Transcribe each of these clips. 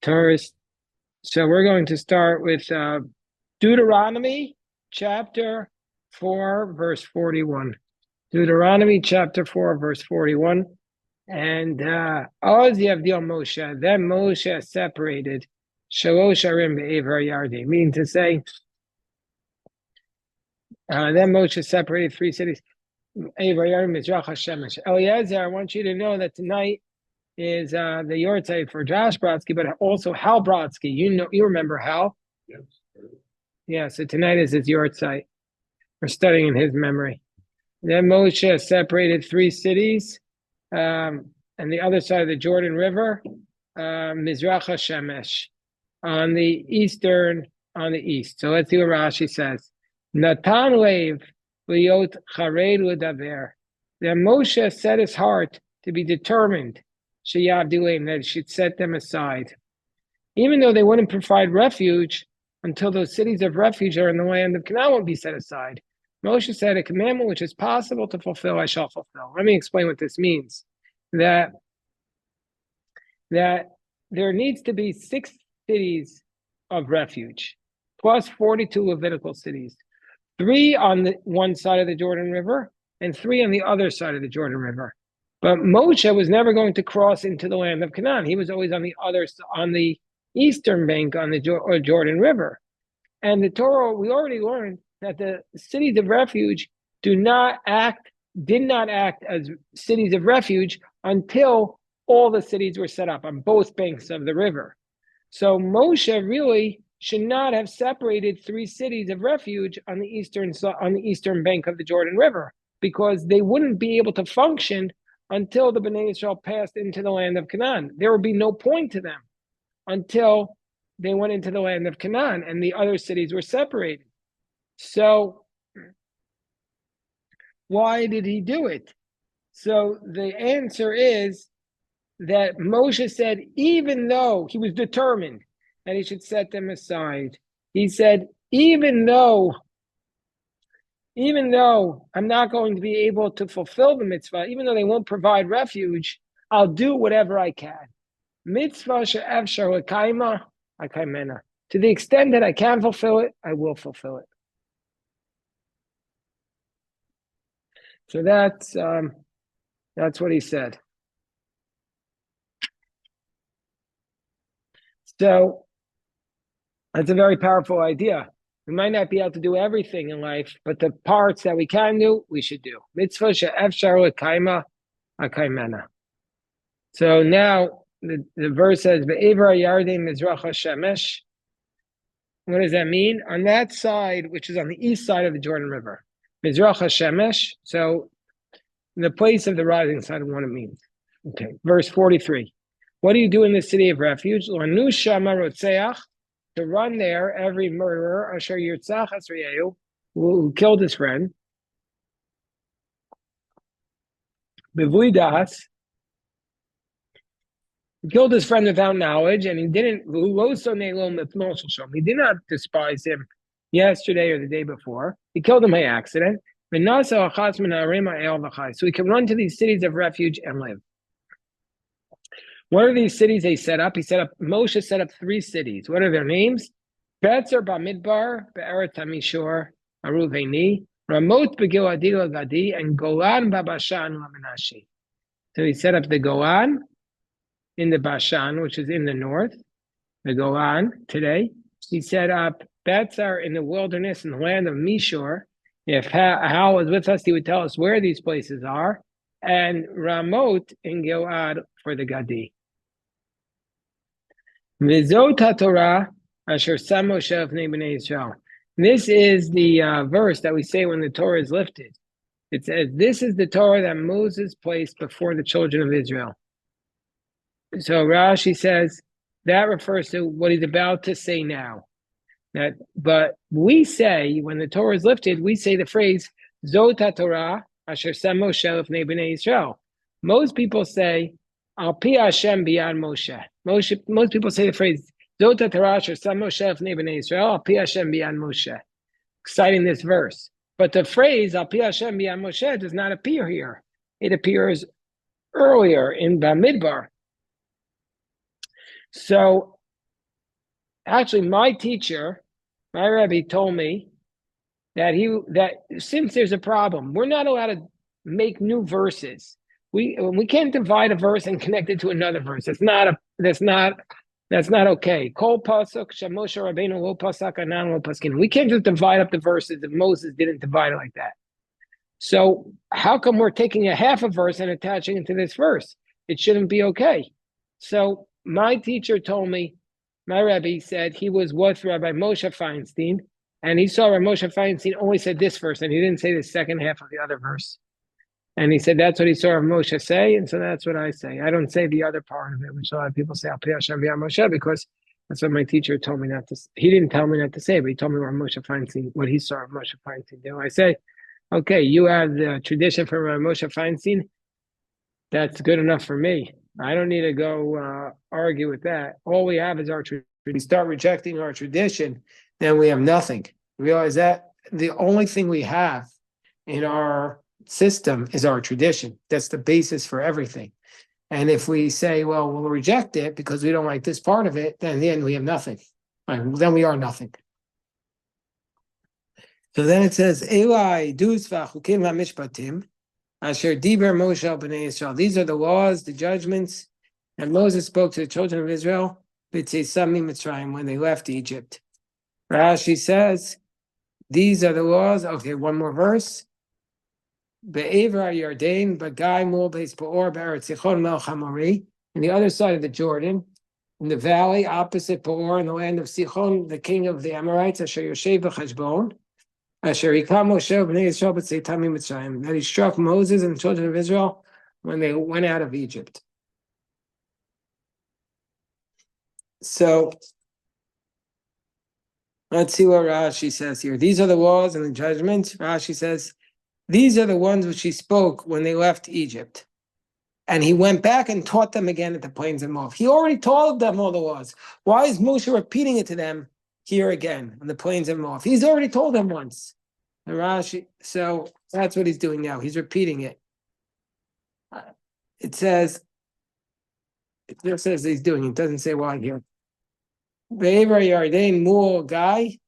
Tourist. So we're going to start with Deuteronomy chapter 4, verse 41. Deuteronomy chapter 4, verse 41. And Oz Yavdil Moshe, then Moshe separated Shalosh Arim Be'ever Yardi, meaning to say, then Moshe separated three cities. Ever Yardi, Mizrach HaShemesh. Eliezer, I want you to know that tonight is the Yortzeit for Josh Brodsky, but also Hal Brodsky. You remember Hal? Yes. Yeah, so tonight is his Yortzeit. We're studying in his memory. Then Moshe separated three cities, and the other side of the Jordan River, Mizrach HaShemesh, on the east. So let's see what Rashi says. Natan lev liot chared l'daver. Then Moshe set his heart to be determined, sheyavdilim, that he should set them aside. Even though they wouldn't provide refuge until those cities of refuge are in the land of Canaan would be set aside. Moshe said, a commandment which is possible to fulfill, I shall fulfill. Let me explain what this means. That there needs to be 6 cities of refuge, plus 42 Levitical cities. 3 on the one side of the Jordan River, and 3 on the other side of the Jordan River. But Moshe was never going to cross into the land of Canaan. He was always on the eastern bank on the Jordan River. And the Torah, we already learned that the cities of refuge did not act as cities of refuge until all the cities were set up on both banks of the river. So Moshe really should not have separated 3 cities of refuge on the eastern bank of the Jordan River, because they wouldn't be able to function until the Bnei Israel passed into the land of Canaan. There would be no point to them until they went into the land of Canaan and the other cities were separated. So why did he do it? So the answer is that Moshe said, even though he was determined that he should set them aside, he said, even though I'm not going to be able to fulfill the mitzvah, even though they won't provide refuge, I'll do whatever I can. Mitzvah she'efshar l'kaima, akaimena. To the extent that I can fulfill it, I will fulfill it. So that's what he said. So that's a very powerful idea. We might not be able to do everything in life, but the parts that we can do, we should do. Mitzvah she'efshar l'kaima, akaimena. So now the verse says, "Ve'ever yarden mizrach hashemesh." What does that mean? On that side, which is on the east side of the Jordan River, mizrach hashemesh. So the place of the rising sun, what it means. Okay, verse 43. What do you do in the city of refuge? Lanu shama rotzeach, to run there, every murderer, asher yirtzach asriyehu, who killed his friend, bivui das, he killed his friend without knowledge, and he did not despise him yesterday or the day before. He killed him by accident. So he can run to these cities of refuge and live. What are these cities they set up? Moshe set up 3 cities. What are their names? Betzer Bamidbar, Be'eret Tamishor, Aruveni, Ramot Begiladi Gadi, and Golan Babashan Lamanashi. So he set up the Golan in the Bashan, which is in the north, the Golan today. He set up Betzer in the wilderness in the land of Mishor. If Hal was with us, he would tell us where these places are. And Ramot in Gilad for the Gadi. Vizot HaTorah asher sam Moshe v'nei bnei Yisrael. This is the verse that we say when the Torah is lifted. It says, this is the Torah that Moses placed before the children of Israel. So Rashi says that refers to what he's about to say now. But we say, when the Torah is lifted, we say the phrase, Zot HaTorah asher sam Moshe v'nei bnei Yisrael. Most people say, Al pi Hashem biyad Moshe. Most people say the phrase, Zot HaTorah asher sam Moshe v'nei bnei Yisrael, Al pi Hashem biyad Moshe, citing this verse. But the phrase, Al pi Hashem biyad Moshe, does not appear here. It appears earlier in Bamidbar. So actually, my teacher, my Rebbe, told me that since there's a problem, we're not allowed to make new verses. We can't divide a verse and connect it to another verse. That's not okay. Kol pasuk Moshe Rabbeinu lo pasak anan lo paskin. We can't just divide up the verses if Moses didn't divide it like that. So how come we're taking a half a verse and attaching it to this verse? It shouldn't be okay. So my teacher told me, my Rebbe said he was with Rabbi Moshe Feinstein, and he saw Rabbi Moshe Feinstein only said this verse, and he didn't say the second half of the other verse. And he said that's what he saw Rabbi Moshe say, and so that's what I say. I don't say the other part of it, which a lot of people say Al Pi Hashem V'Yam Moshe, because that's what my teacher told me not to. He didn't tell me not to say, but he told me Rabbi Moshe Feinstein what he saw Rabbi Moshe Feinstein do. I say, okay, you have the tradition from Rabbi Moshe Feinstein. That's good enough for me. I don't need to go argue with that. All we have is our tradition. We start rejecting our tradition, then we have nothing. Realize that the only thing we have in our system is our tradition. That's the basis for everything. And if we say, well, we'll reject it because we don't like this part of it, then in the end we have nothing. Right? Then we are nothing. So then it says, Eli dus v'achukim ha'mishpatim asher diber Moshe al b'nei Yisrael. These are the laws, the judgments, and Moses spoke to the children of Israel when they left Egypt. Rashi says, these are the laws. Okay, one more verse. Be'ever Yarden, Bagai Mul Beis Peor Be'eretz Sichon Melech HaMori, on the other side of the Jordan, in the valley opposite Peor, in the land of Sichon, the king of the Amorites, Asher Yoshev B'Cheshbon, Asher Yikam Moshe B'nei Yisrael B'Tzeitam Mitzrayim, that he struck Moses and the children of Israel when they went out of Egypt. So let's see what Rashi says here. These are the laws and the judgments. Rashi says, these are the ones which he spoke when they left Egypt. And he went back and taught them again at the plains of Moab. He already told them all the laws. Why is Moshe repeating it to them here again on the plains of Moab? He's already told them once. And Rashi, so that's what he's doing now. He's repeating it. It just says he's doing it. It doesn't say why here. Be'ever Yarden Mul Gai,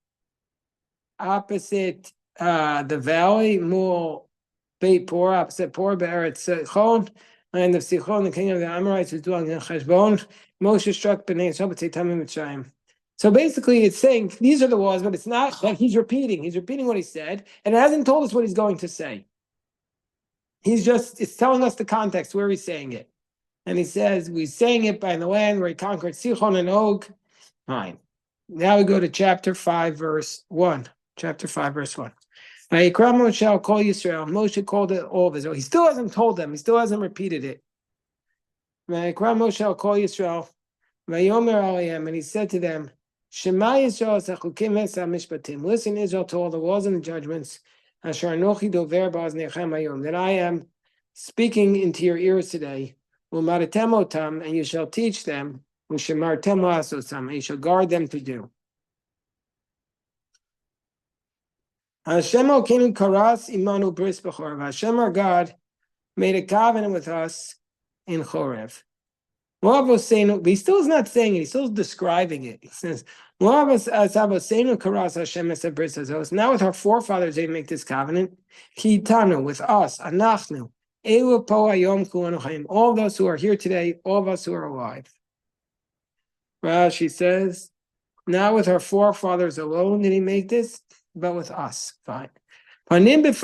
opposite the valley, Mul Beit Por, opposite Por, Be'eretz Sichon, land of Sichon, the king of the Amorites, who's dwelling in Cheshbon. Moshe struck B'nai Yisrael B'Tzeitam Mitzrayim. So basically, it's saying these are the laws, but it's not like he's repeating. He's repeating what he said, and it hasn't told us what he's going to say. It's telling us the context where he's saying it. And he says, we're saying it by the land where he conquered Sichon and Og. Fine. Now we go to chapter 5, verse 1. Chapter 5, verse 1. Vayikra Moshe kol Yisrael. Moshe called it all of Israel. He still hasn't told them. He still hasn't repeated it. Vayikra Moshe kol Yisrael. Vayomer alayim. And he said to them, Shema Yisrael sachukim es mishpatim. Listen, Israel, to all the laws and the judgments. Asher anochi dover ba'aznechem hayom. That I am speaking into your ears today. U'maratem otam. And you shall teach them. U'shemartem la'asosam. And you shall guard them to do. Hashem Elokeinu karas imanu bris b'chorev. Hashem our God made a covenant with us in Chorev. But he still is not saying it. He's still describing it. He says, now with our forefathers they make this covenant. Kitanu, with us, anachnu, elu po hayom kulanu chayim. All of us who are here today, all of us who are alive. Rashi says, not with our forefathers alone did he make this, but with us. Fine. God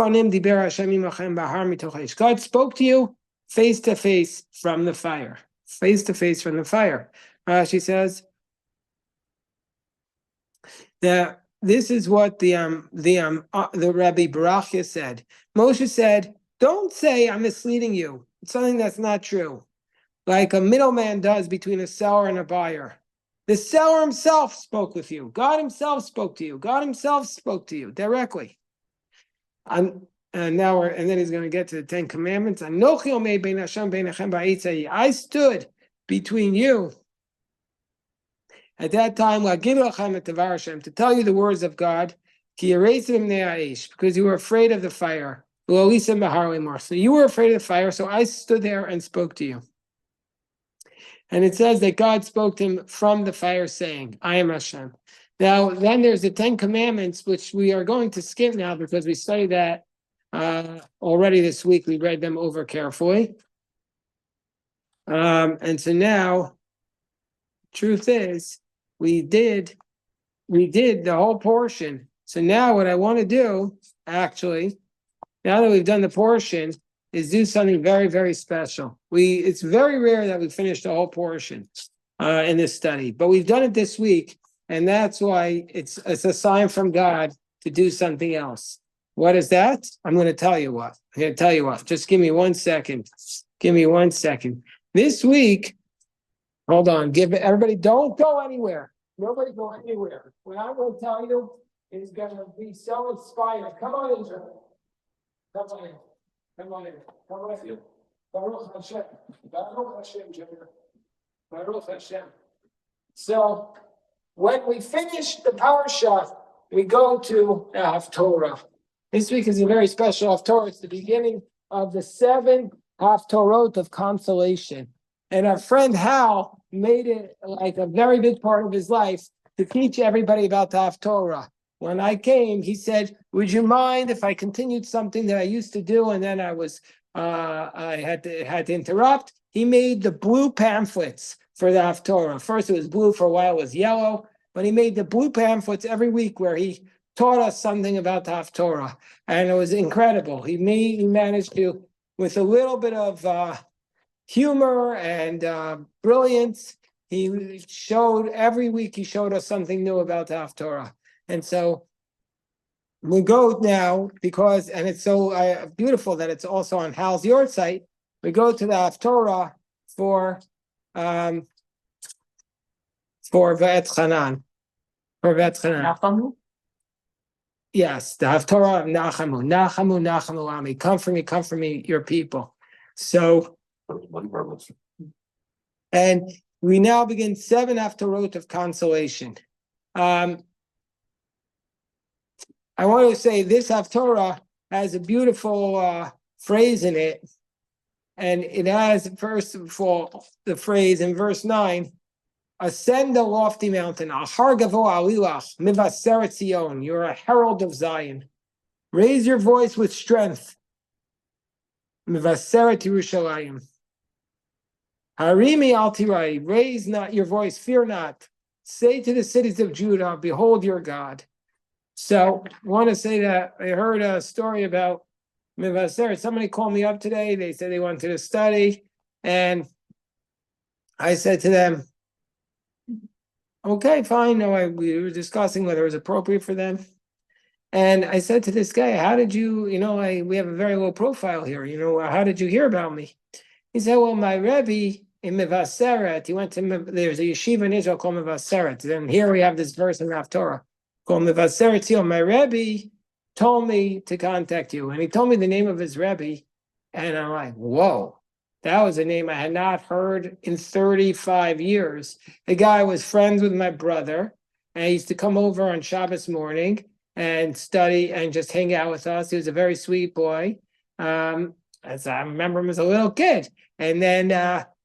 spoke to you face to face from the fire. Face to face from the fire. Rashi says that this is what the Rabbi Barachia said. Moshe said, "Don't say I'm misleading you. It's something that's not true, like a middleman does between a seller and a buyer. The seller himself spoke with you. God himself spoke to you. God himself spoke to you directly." And then he's going to get to the 10 Commandments. I stood between you at that time to tell you the words of God, because you were afraid of the fire. So you were afraid of the fire, so I stood there and spoke to you. And it says that God spoke to him from the fire saying, I am Hashem. Now, then there's the 10 Commandments, which we are going to skip now because we studied that already this week. We read them over carefully. And so now, truth is, we did the whole portion. So now what I want to do, actually, now that we've done the portion, is do something very, very special. It's very rare that we finish the whole portion in this study, but we've done it this week, and that's why it's a sign from God to do something else. What is that? I'm going to tell you what. I'm going to tell you what. Just give me 1 second. Give me 1 second. This week, hold on. Everybody, don't go anywhere. Nobody go anywhere. What I'm going to tell you is going to be so inspiring. Come on in, Joe. Come on in. Come on in. Come on in. Baruch Hashem. Baruch Hashem, Junior. Baruch Hashem. So, when we finish the parsha, we go to the Haftorah. This week is a very special Haftorah. It's the beginning of the 7 Haftorot of consolation. And our friend Hal made it like a very big part of his life to teach everybody about the Haftorah. When I came, he said, would you mind if I continued something that I used to do and then I had to interrupt? He made the blue pamphlets for the Haftorah. First it was blue, for a while it was yellow, but he made the blue pamphlets every week where he taught us something about the Haftorah. And it was incredible. He managed to, with a little bit of humor and brilliance, every week he showed us something new about the Haftorah. And so we go now and it's so beautiful that it's also on Hal's Yort site. We go to the Haftorah for Vaetchanan. For Vaetchanan. Nachamu? Yes, the Haftorah of Nachamu. Nachamu, Ami. Comfort me, your people. So, and we now begin 7 Haftorot of consolation. I want to say this Haftorah has a beautiful phrase in it. And it has, first of all, the phrase in verse 9, ascend the lofty mountain, Ahar gavo alilach, mivaseret Zion, you're a herald of Zion. Raise your voice with strength, mivaseret Yerushalayim. Harimi al tirai, raise not your voice, fear not. Say to the cities of Judah, behold your God. So I want to say that I heard a story about Mivaseret. Somebody called me up today. They said they wanted to study. And I said to them, okay, fine. No, we were discussing whether it was appropriate for them. And I said to this guy, how did you, we have a very low profile here. How did you hear about me? He said, well, my Rebbe in Mivaseret, he went to, there's a yeshiva in Israel called Mivaseret. And here we have this verse in Haftorah. My Rebbe told me to contact you, and he told me the name of his Rebbe, and I'm like, whoa, that was a name I had not heard in 35 years. The guy was friends with my brother, and he used to come over on Shabbos morning and study and just hang out with us. He was a very sweet boy. As I remember him as a little kid, and then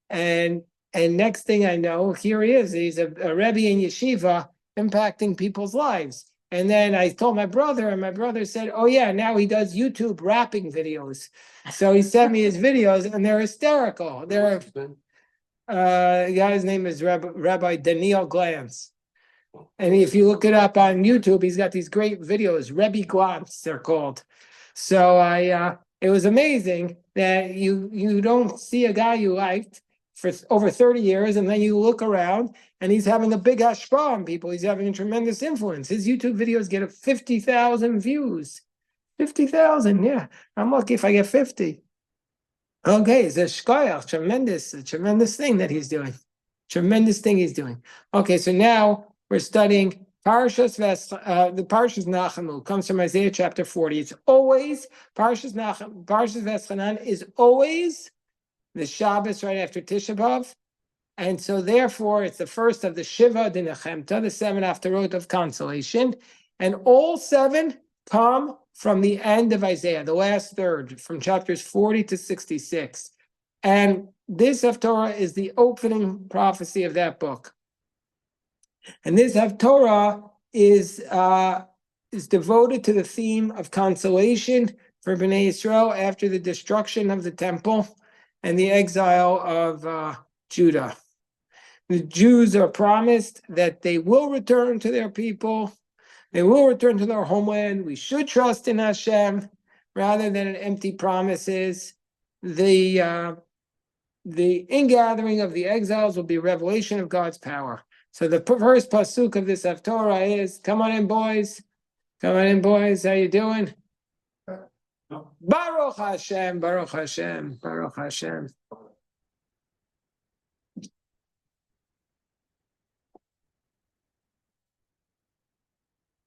and next thing I know, here he is. He's a Rebbe in yeshiva, impacting people's lives. And then I told my brother, and my brother said, oh yeah, now he does YouTube rapping videos. So he sent me his videos, and they're hysterical. The guy's name is Rabbi Daniel Glantz. And if you look it up on YouTube, he's got these great videos, Rebbe Glantz, they're called. So it was amazing that you don't see a guy you liked for over 30 years, and then you look around, and he's having a big hashpah on people. He's having a tremendous influence. His YouTube videos get 50,000 views. 50,000, yeah. I'm lucky if I get 50. Okay, it's a shkoyach, a tremendous thing that he's doing. Tremendous thing he's doing. Okay, so now we're studying the Parshas Nachamu. Comes from Isaiah chapter 40. It's always, Parshas Vaetchanan is always the Shabbos right after Tisha B'Av, and so therefore it's the first of the Shiva Dinachemta, the 7 Haftorot of consolation, and all 7 come from the end of Isaiah, the last third, from chapters 40 to 66. And this Haftorah is the opening prophecy of that book. And this Haftorah is devoted to the theme of consolation for Bnei Yisrael after the destruction of the temple and the exile of Judah. The Jews are promised that they will return to their people. They will return to their homeland. We should trust in Hashem rather than in empty promises. The ingathering of the exiles will be a revelation of God's power. So the first pasuk of this Haftorah is, come on in, boys. Come on in, boys. How you doing? Baruch Hashem, Baruch Hashem, Baruch Hashem.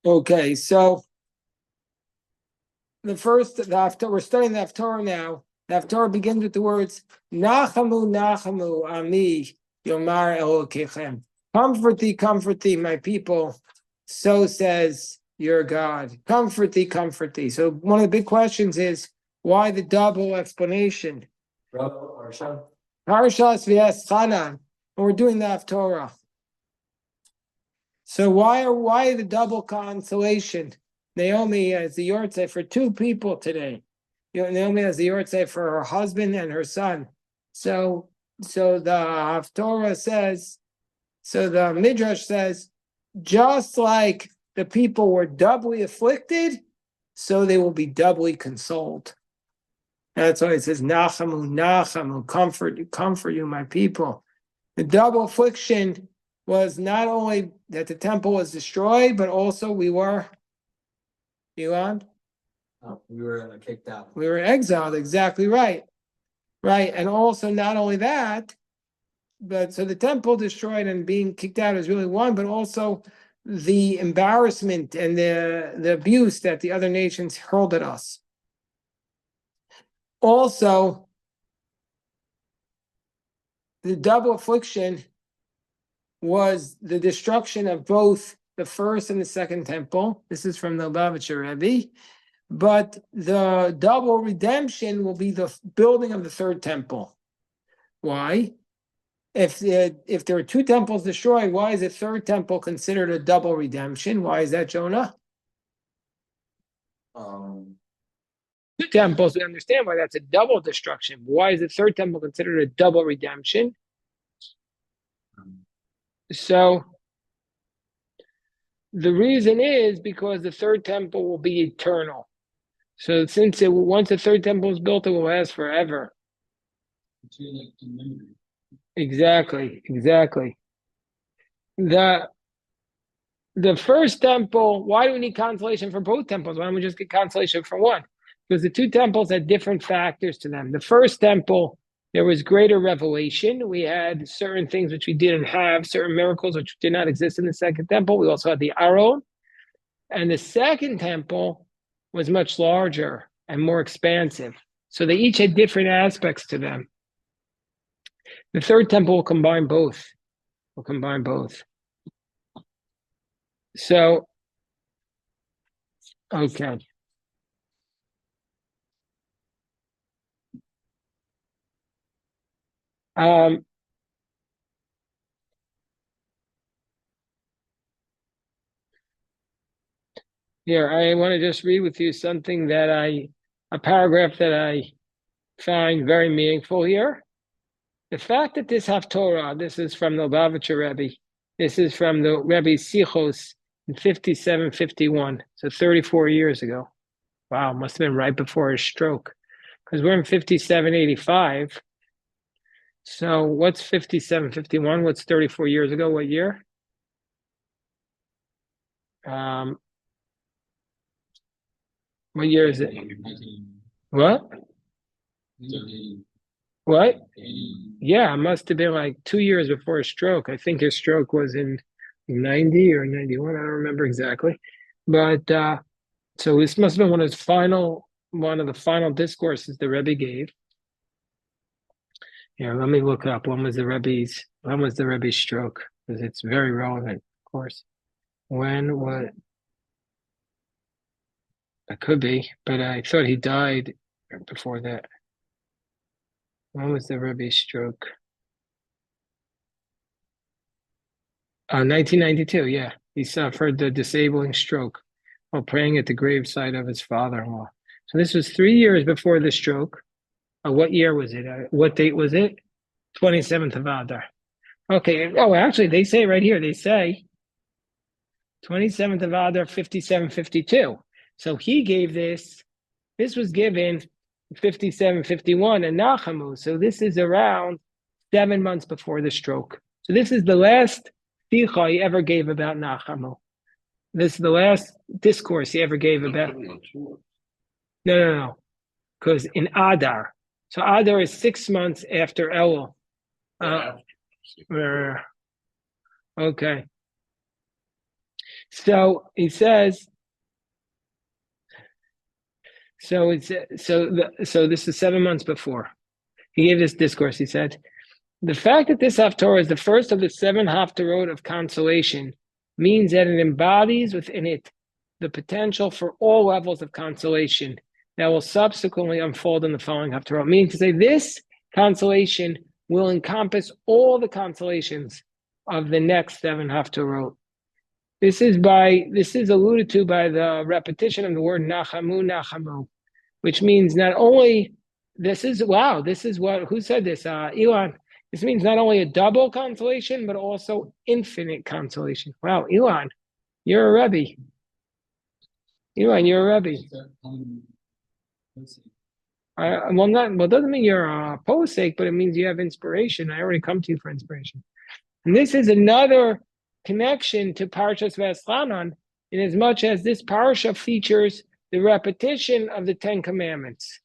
Okay, so we're studying the Haftorah now. The Haftorah begins with the words, Nachamu, Nachamu, Ami, Yomar Elokechem. Comfort thee, my people. So says your God. Comfort thee. So one of the big questions is, why the double explanation? Parshas Vaetchanan. We're doing the Haftorah. So why the double consolation? Naomi has the yortzei for two people today. Naomi has the yortzei for her husband and her son. So the Haftorah says, so the Midrash says, just like the people were doubly afflicted, so they will be doubly consoled. That's why it says, Nachamu, Nachamu, comfort you, my people. The double affliction was not only that the temple was destroyed, but also we were, Elon? We were kicked out. We were exiled, exactly right. Right, and also not only that, but so the temple destroyed and being kicked out is really one, but also the embarrassment and the abuse that the other nations hurled at us. Also, the double affliction was the destruction of both the first and the second temple. This is from the Lubavitcher Rebbe. But the double redemption will be the building of the third temple. Why? If there are two temples destroyed, why is the third temple considered a double redemption? Why is that, Jonah? Two temples, we understand why that's a double destruction. Why is the third temple considered a double redemption? So the reason is because the third temple will be eternal. So since once the third temple is built, it will last forever. Exactly. The first temple, why do we need consolation for both temples? Why don't we just get consolation for one? Because the two temples had different factors to them. The first temple, there was greater revelation. We had certain things which we didn't have, certain miracles which did not exist in the second temple. We also had the Aron. And the second temple was much larger and more expansive. So they each had different aspects to them. The third temple will combine both. So, okay. Here, I want to just read with you something a paragraph that I find very meaningful here. The fact that this Haftorah, this is from the Lubavitcher Rebbe, this is from the Rebbe's Sichos in 57-51, so 34 years ago. Wow, must have been right before his stroke, because we're in 57-85. So what's 57-51? What's 34 years ago? What year? What year is it? What? What? Yeah, it must have been like 2 years before his stroke. I think his stroke was in 90 or 91. I don't remember exactly. But so this must have been one of the final discourses the Rebbe gave. Here, let me look up when was the Rebbe's stroke? Because it's very relevant, of course. When was it? Could be, but I thought he died before that. When was the Rebbe's stroke? 1992, yeah. He suffered the disabling stroke while praying at the gravesite of his father-in-law. So this was 3 years before the stroke. What year was it? What date was it? 27th of Adar. Okay. Oh, actually, they say right here, they say 27th of Adar, 5752. So he gave this was given 5751 and Nachamu. So this is around 7 months before the stroke. So this is the last Sicha he ever gave about Nachamu. This is the last discourse he ever gave about. No. Because in Adar. So Adar is 6 months after Elul. Okay. So he says. So this is 7 months before he gave this discourse. He said, the fact that this Haftorah is the first of the 7 Haftorot of consolation means that it embodies within it the potential for all levels of consolation that will subsequently unfold in the following Haftorah. Meaning to say, this consolation will encompass all the consolations of the next 7 Haftorot. This is alluded to by the repetition of the word Nachamu, which means not only who said this? Elon. This means not only a double consolation, but also infinite consolation. Wow, Elon, you're a Rebbe. Elon, you're a Rebbe. It doesn't mean you're a posek, but it means you have inspiration. I already come to you for inspiration. And this is another connection to Parshas Vaetchanan, in as much as this parsha features the repetition of the 10 Commandments.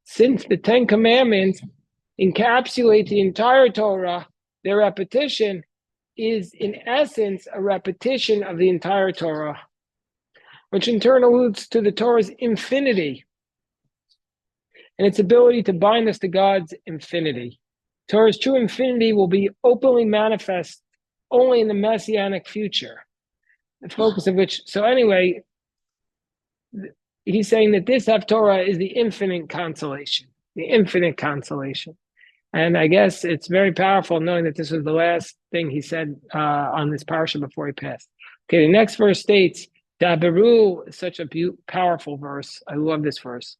Since the 10 Commandments encapsulate the entire Torah, their repetition is in essence a repetition of the entire Torah, which in turn alludes to the Torah's infinity and its ability to bind us to God's infinity. Torah's true infinity will be openly manifest only in the messianic future, the focus of which. So anyway, he's saying that this Haftorah is the infinite consolation. And I guess it's very powerful knowing that this was the last thing he said on this parsha before he passed. Okay, the next verse states, Daberu is such a powerful verse. I love this verse.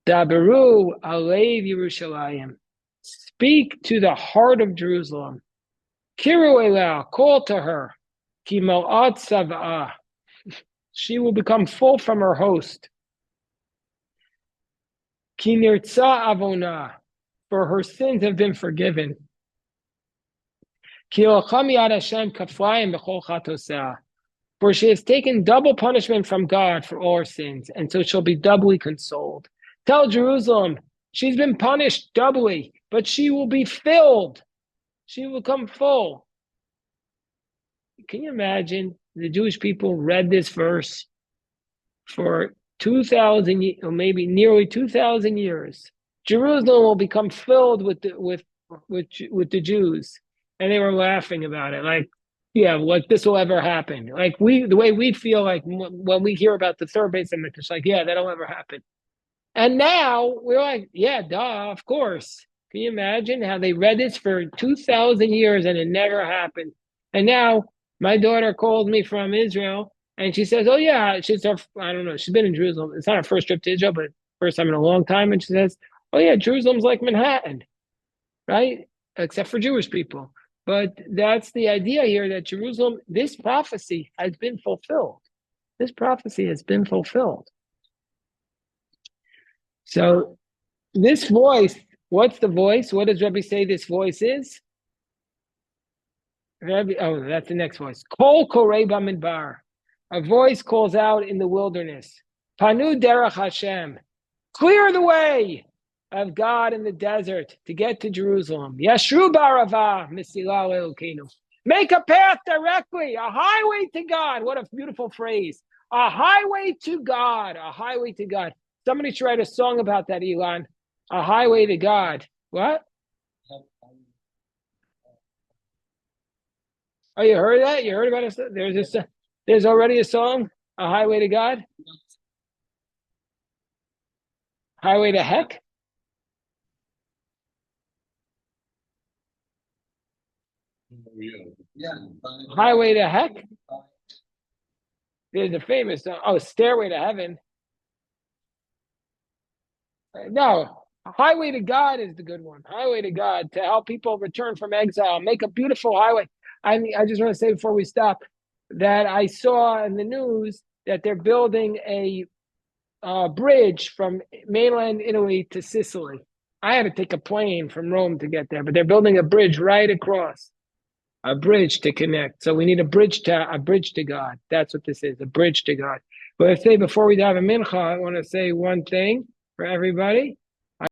Daberu alev Yerushalayim. Speak to the heart of Jerusalem. Kiru Elah, call to her. Ki mal'at sav'ah. She will become full from her host. Ki nirtza avona, for her sins have been forgiven. Ki locham yad Hashem kaflayim b'chol chatosah, for she has taken double punishment from God for all her sins, and so she'll be doubly consoled. Tell Jerusalem, she's been punished doubly, but she will be filled. She will come full. Can you imagine? The Jewish people read this verse for 2,000, or maybe nearly 2,000 years. Jerusalem will become filled with the Jews, and they were laughing about it, like, this will ever happen. Like the way we feel like when we hear about the third Beis Hamikdash, like, that'll ever happen. And now we're like, duh, of course. Can you imagine how they read this for 2,000 years and it never happened? And now my daughter called me from Israel and she says, she's been in Jerusalem. It's not her first trip to Israel, but first time in a long time. And she says, Jerusalem's like Manhattan, right? Except for Jewish people. But that's the idea here, that Jerusalem, this prophecy has been fulfilled. This prophecy has been fulfilled. So this voice, what's the voice? What does Rebbe say this voice is? That's the next voice. Kol korei bamidbar. A voice calls out in the wilderness. Panu derech Hashem. Clear the way of God in the desert to get to Jerusalem. Yashru ba'arava misila le'elokenu. Make a path directly, a highway to God. What a beautiful phrase. A highway to God, a highway to God. Somebody should write a song about that, Elon. A highway to God. What? Oh, you heard that? You heard about it? There's already a song, A Highway to God? Highway to heck? Yeah. Highway to Heck. There's a famous Stairway to Heaven. No, Highway to God is the good one. Highway to God to help people return from exile. Make a beautiful highway. I just want to say before we stop that I saw in the news that they're building a bridge from mainland Italy to Sicily. I had to take a plane from Rome to get there, but they're building a bridge right across, a bridge to connect. So we need a bridge to God. That's what this is, a bridge to God. But I say before we dive in mincha, I want to say one thing for everybody.